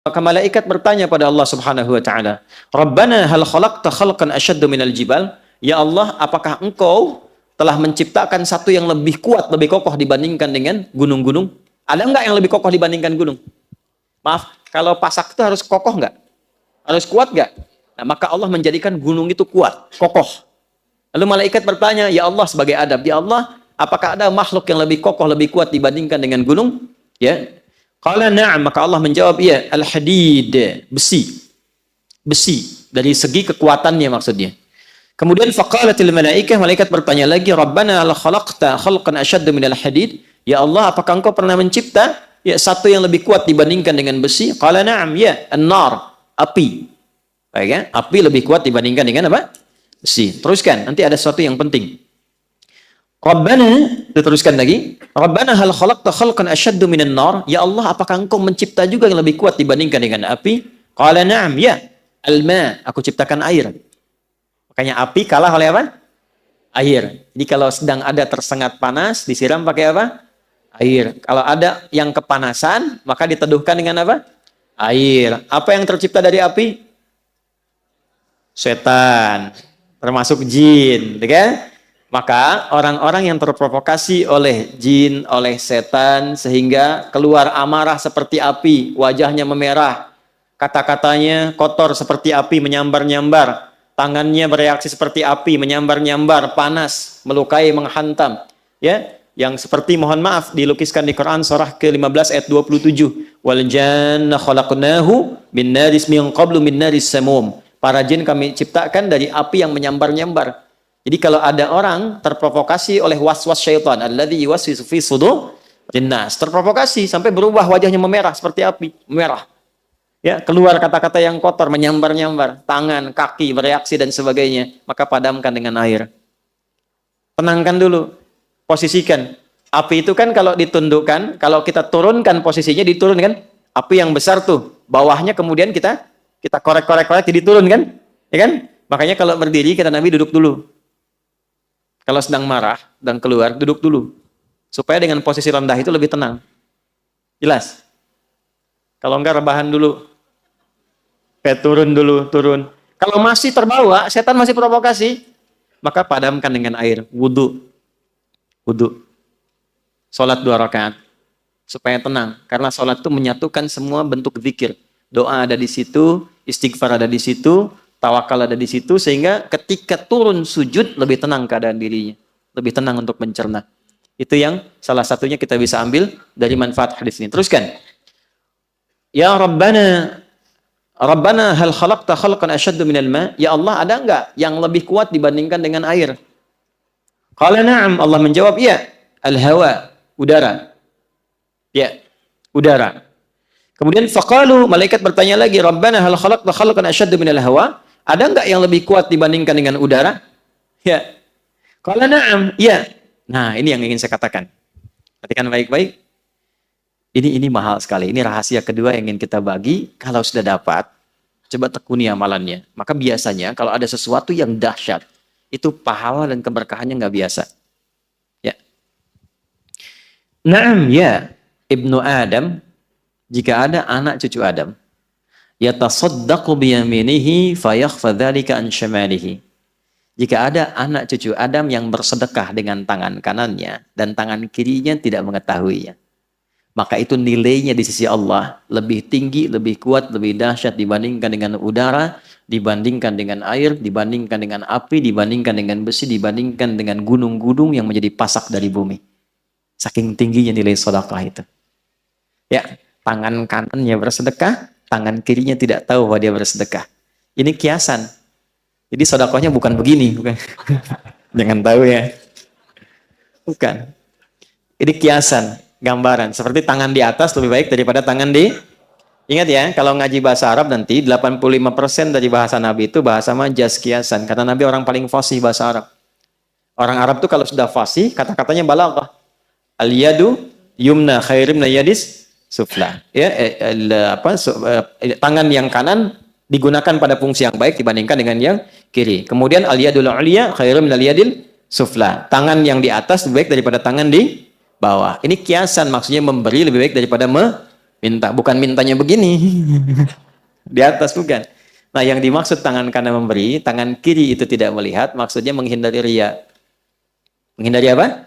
Maka malaikat bertanya pada Allah Subhanahu wa taala, "Rabbana hal khalaqta khalqan asyadda minal jibal?" Ya Allah, apakah Engkau telah menciptakan satu yang lebih kuat, lebih kokoh dibandingkan dengan gunung-gunung? Ada enggak yang lebih kokoh dibandingkan gunung? Maaf, kalau pasak itu harus kokoh enggak? Harus kuat enggak? Nah, maka Allah menjadikan gunung itu kuat, kokoh. Lalu malaikat bertanya, "Ya Allah," sebagai adab, "Ya Allah, apakah ada makhluk yang lebih kokoh, lebih kuat dibandingkan dengan gunung?" Ya. Qala na'am, maka Allah menjawab, "Iya, al-hadid, besi." Besi dari segi kekuatannya maksudnya. Kemudian faqalatil malaikah, malaikat bertanya lagi, "Rabbana la khalaqta khalqan asyadda minal hadid?" Ya Allah, apakah Engkau pernah mencipta satu yang lebih kuat dibandingkan dengan besi? Qala na'am, ya, an-nar, api. Baik ya, api lebih kuat dibandingkan dengan apa? Besi. Teruskan, nanti ada sesuatu yang penting. Rabbana, diteruskan lagi. Rabbana hal khalaqta khalqan asyaddu minan nar? Ya Allah, apakah Engkau mencipta juga yang lebih kuat dibandingkan dengan api? Qala na'am, ya. Al-ma, aku ciptakan air. Makanya api kalah oleh apa? Air. Jadi kalau sedang ada tersengat panas, disiram pakai apa? Air. Kalau ada yang kepanasan, maka diteduhkan dengan apa? Air. Apa yang tercipta dari api? Setan. Termasuk jin, kan? Maka orang-orang yang terprovokasi oleh jin, oleh setan, sehingga keluar amarah seperti api, wajahnya memerah, kata-katanya kotor seperti api, menyambar-nyambar, tangannya bereaksi seperti api, menyambar-nyambar, panas, melukai, menghantam. Ya, yang seperti, mohon maaf, dilukiskan di Quran surah ke-15 ayat 27. Wal janna khalaqnahu min naris min qablu min naris samum. Para jin kami ciptakan dari api yang menyambar-nyambar. Jadi kalau ada orang terprovokasi oleh was-was syaitan, alladzi yuwaswisu fi sudur linnas, terprovokasi sampai berubah wajahnya memerah seperti api, memerah. Ya, keluar kata-kata yang kotor, menyambar-nyambar, tangan, kaki bereaksi dan sebagainya, maka padamkan dengan air. Tenangkan dulu, posisikan. Api itu kan kalau ditundukkan, kalau kita turunkan posisinya, diturunkan, api yang besar tuh, bawahnya kemudian kita korek-korek jadi turun kan? Ya kan? Makanya kalau berdiri kita Nabi duduk dulu. Kalau sedang marah dan keluar, duduk dulu. Supaya dengan posisi rendah itu lebih tenang. Jelas? Kalau enggak rebahan dulu. Kayak turun dulu, turun. Kalau masih terbawa, setan masih provokasi, maka padamkan dengan air. Wudu. Wudu. Sholat 2 rakaat. Supaya tenang. Karena sholat itu menyatukan semua bentuk zikir. Doa ada di situ, istighfar ada di situ, tawakal ada di situ, sehingga ketika turun sujud lebih tenang keadaan dirinya, lebih tenang untuk mencerna. Itu yang salah satunya kita bisa ambil dari manfaat hadis ini. Teruskan. Ya Rabbana, Rabbana hal khalaqta khalqan asyaddu minal ma? Ya Allah, ada enggak yang lebih kuat dibandingkan dengan air? Qala na'am, Allah menjawab, ya. Al-hawa, udara. Ya, udara. Kemudian faqalu, malaikat bertanya lagi, Rabbana hal khalaqta khalqan asyaddu minal hawa? Ada enggak yang lebih kuat dibandingkan dengan udara? Ya. Qala na'am, ya. Nah, ini yang ingin saya katakan. Perhatikan baik-baik. Ini mahal sekali. Ini rahasia kedua yang ingin kita bagi. Kalau sudah dapat, coba tekuni amalannya. Maka biasanya kalau ada sesuatu yang dahsyat, itu pahala dan keberkahannya nggak biasa. Ya. Na'am, ya. Ibnu Adam, jika ada anak cucu Adam, yatasaddaqu biyaminihi fayakhfa dzalika an syamalihi. Jika ada anak cucu Adam yang bersedekah dengan tangan kanannya dan tangan kirinya tidak mengetahuinya, maka itu nilainya di sisi Allah lebih tinggi, lebih kuat, lebih dahsyat dibandingkan dengan udara, dibandingkan dengan air, dibandingkan dengan api, dibandingkan dengan besi, dibandingkan dengan gunung-gunung yang menjadi pasak dari bumi. Saking tingginya nilai sedekah itu. Ya, tangan kanannya bersedekah, tangan kirinya tidak tahu bahwa dia bersedekah. Ini kiasan. Jadi sedekahnya bukan begini, bukan. Jangan tahu ya. Bukan. Ini kiasan, gambaran. Seperti tangan di atas lebih baik daripada tangan di... Ingat ya, kalau ngaji bahasa Arab nanti 85% dari bahasa Nabi itu bahasa majaz, kiasan. Karena Nabi orang paling fasih bahasa Arab. Orang Arab tuh kalau sudah fasih, kata-katanya balaghah. Al-yadu yumna khairim na yadis sufla. Ya, tangan yang kanan digunakan pada fungsi yang baik dibandingkan dengan yang kiri. Kemudian al-yadul ulya khairum minal yadil sufla. Tangan yang di atas lebih baik daripada tangan di bawah. Ini kiasan, maksudnya memberi lebih baik daripada Minta, bukan mintanya begini. Di atas bukan. Nah, yang dimaksud tangan kanan memberi, tangan kiri itu tidak melihat, maksudnya menghindari riya. Menghindari apa?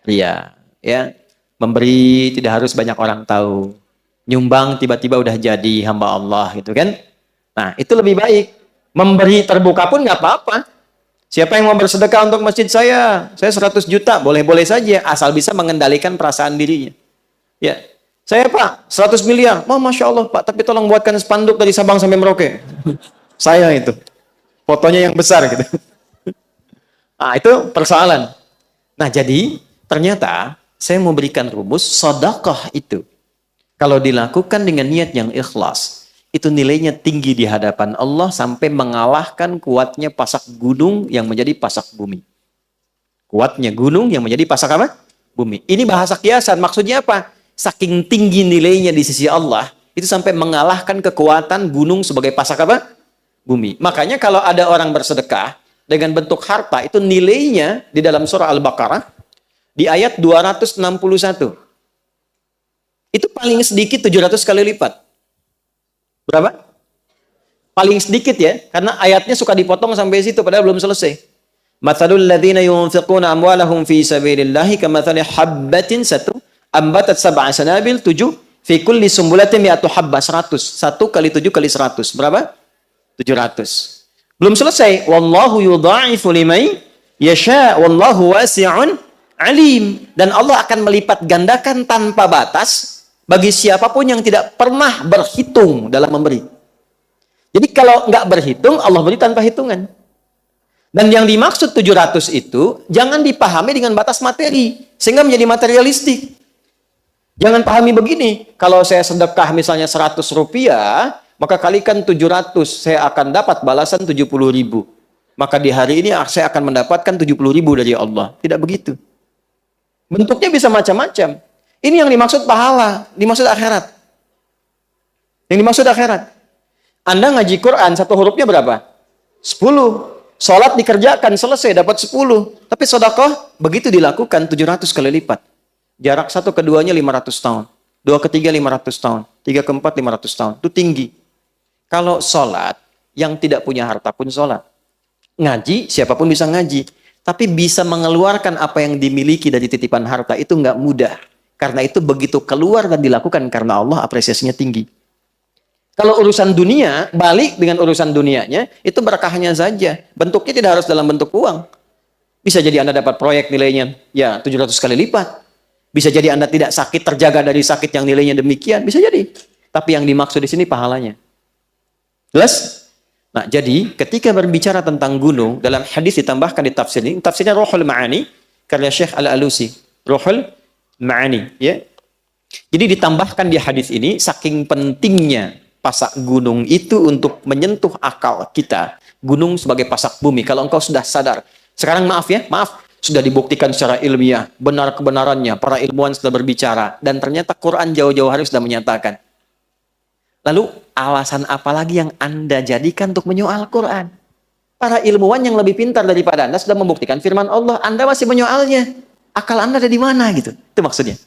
Riya. Ya, memberi tidak harus banyak orang tahu. Nyumbang tiba-tiba udah jadi hamba Allah gitu kan. Nah, itu lebih baik. Memberi terbuka pun nggak apa-apa. Siapa yang mau bersedekah untuk masjid saya 100 juta, boleh-boleh saja, asal bisa mengendalikan perasaan dirinya. Ya, saya Pak, 100 miliar. Oh, Masya Allah Pak, tapi tolong buatkan spanduk dari Sabang sampai Merauke. Saya itu. Fotonya yang besar gitu. Nah, itu persoalan. Nah, jadi ternyata saya mau berikan rumus sedekah itu. Kalau dilakukan dengan niat yang ikhlas, itu nilainya tinggi di hadapan Allah sampai mengalahkan kuatnya pasak gunung yang menjadi pasak bumi. Kuatnya gunung yang menjadi pasak apa? Bumi. Ini bahasa kiasan. Maksudnya apa? Saking tinggi nilainya di sisi Allah, itu sampai mengalahkan kekuatan gunung sebagai pasak apa? Bumi. Makanya kalau ada orang bersedekah dengan bentuk harta, itu nilainya di dalam surah Al-Baqarah di ayat 261. Itu paling sedikit 700 kali lipat. Berapa? Paling sedikit ya, karena ayatnya suka dipotong sampai situ padahal belum selesai. Matsalul ladzina yunfiquna amwalahum fi sabilillahi kamatsali habbatin ambatat sab'a sanabil 7 fi kulli sumbulatin mi'atu habbah 100. 1 kali 7 kali 100. Berapa? 700. Belum selesai. Wallahu yudha'ifu liman yasha wallahu wasi'un alim. Dan Allah akan melipat gandakan tanpa batas bagi siapapun yang tidak pernah berhitung dalam memberi. Jadi kalau nggak berhitung, Allah beri tanpa hitungan. Dan yang dimaksud 700 itu, jangan dipahami dengan batas materi, sehingga menjadi materialistik. Jangan pahami begini, kalau saya sedekah misalnya 100 rupiah, maka kalikan 700, saya akan dapat balasan 70.000. Maka di hari ini saya akan mendapatkan 70.000 dari Allah. Tidak begitu. Bentuknya bisa macam-macam. Ini yang dimaksud pahala, dimaksud akhirat. Yang dimaksud akhirat. Anda ngaji Quran, satu hurufnya berapa? 10. Sholat dikerjakan, selesai, dapat 10. Tapi sedekah, begitu dilakukan, 700 kali lipat. Jarak satu keduanya 500 tahun. Dua ketiga 500 tahun. Tiga keempat 500 tahun. Itu tinggi. Kalau sholat, yang tidak punya harta pun sholat. Ngaji, siapapun bisa ngaji. Tapi bisa mengeluarkan apa yang dimiliki dari titipan harta, itu nggak mudah. Karena itu begitu keluar dan dilakukan karena Allah, apresiasinya tinggi. Kalau urusan dunia, balik dengan urusan dunianya, itu berkahnya saja. Bentuknya tidak harus dalam bentuk uang. Bisa jadi Anda dapat proyek nilainya ya 700 kali lipat. Bisa jadi Anda tidak sakit, terjaga dari sakit yang nilainya demikian. Bisa jadi. Tapi yang dimaksud di sini pahalanya. Jelas? Nah, jadi ketika berbicara tentang gunung, dalam hadis ditambahkan di tafsir ini, tafsirnya Ruhul Ma'ani, karya Syekh Al-Alusi. Ruhul Ma'ani. Ya. Jadi ditambahkan di hadis ini, saking pentingnya pasak gunung itu untuk menyentuh akal kita. Gunung sebagai pasak bumi. Kalau engkau sudah sadar. Sekarang maaf ya, maaf. Sudah dibuktikan secara ilmiah. Benar kebenarannya. Para ilmuwan sudah berbicara. Dan ternyata Quran jauh-jauh hari sudah menyatakan. Lalu alasan apa lagi yang Anda jadikan untuk menyoal Quran? Para ilmuwan yang lebih pintar daripada Anda sudah membuktikan firman Allah. Anda masih menyoalnya. Akal Anda ada di mana gitu. Itu maksudnya.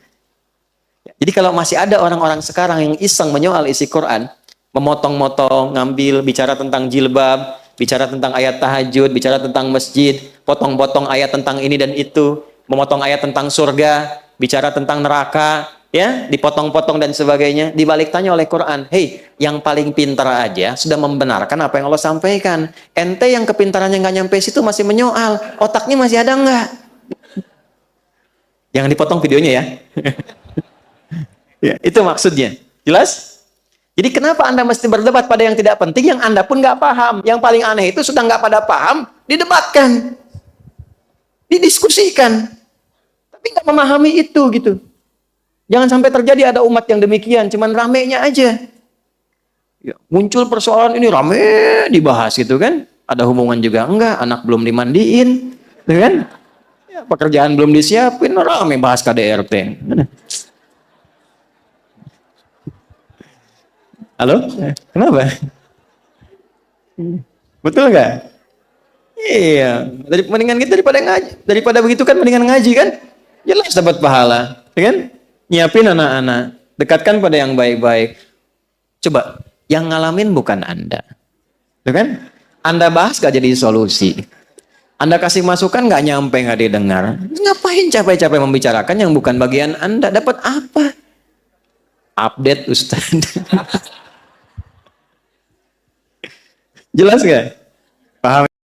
Jadi kalau masih ada orang-orang sekarang yang iseng menyoal isi Quran, memotong-motong, ngambil, bicara tentang jilbab, bicara tentang ayat tahajud, bicara tentang masjid, potong-potong ayat tentang ini dan itu, memotong ayat tentang surga, bicara tentang neraka, ya, dipotong-potong dan sebagainya, dibalik tanya oleh Quran, hey, yang paling pintar aja sudah membenarkan apa yang Allah sampaikan. Ente yang kepintarannya nggak nyampe situ masih menyoal, otaknya masih ada nggak? Jangan dipotong videonya ya. Ya, itu maksudnya. Jelas? Jadi kenapa Anda mesti berdebat pada yang tidak penting, yang Anda pun nggak paham. Yang paling aneh itu sudah nggak pada paham, didebatkan. Didiskusikan. Tapi nggak memahami itu gitu. Jangan sampai terjadi ada umat yang demikian, cuman ramenya aja. Ya, muncul persoalan ini rame dibahas gitu kan. Ada hubungan juga enggak, anak belum dimandiin. Gitu kan? Ya, pekerjaan belum disiapin, rame bahas KDRT. Halo? Kenapa? Betul nggak? Iya. Mendingan kita daripada begitu kan mendingan ngaji kan? Jelas dapat pahala, ya kan? Nyiapin anak-anak. Dekatkan pada yang baik-baik. Coba, yang ngalamin bukan Anda. Tuh kan? Anda bahas gak jadi solusi. Anda kasih masukan gak nyampe, gak didengar. Ngapain capek-capek membicarakan yang bukan bagian Anda? Dapat apa? Update Ustaz. Jelas gak? Paham?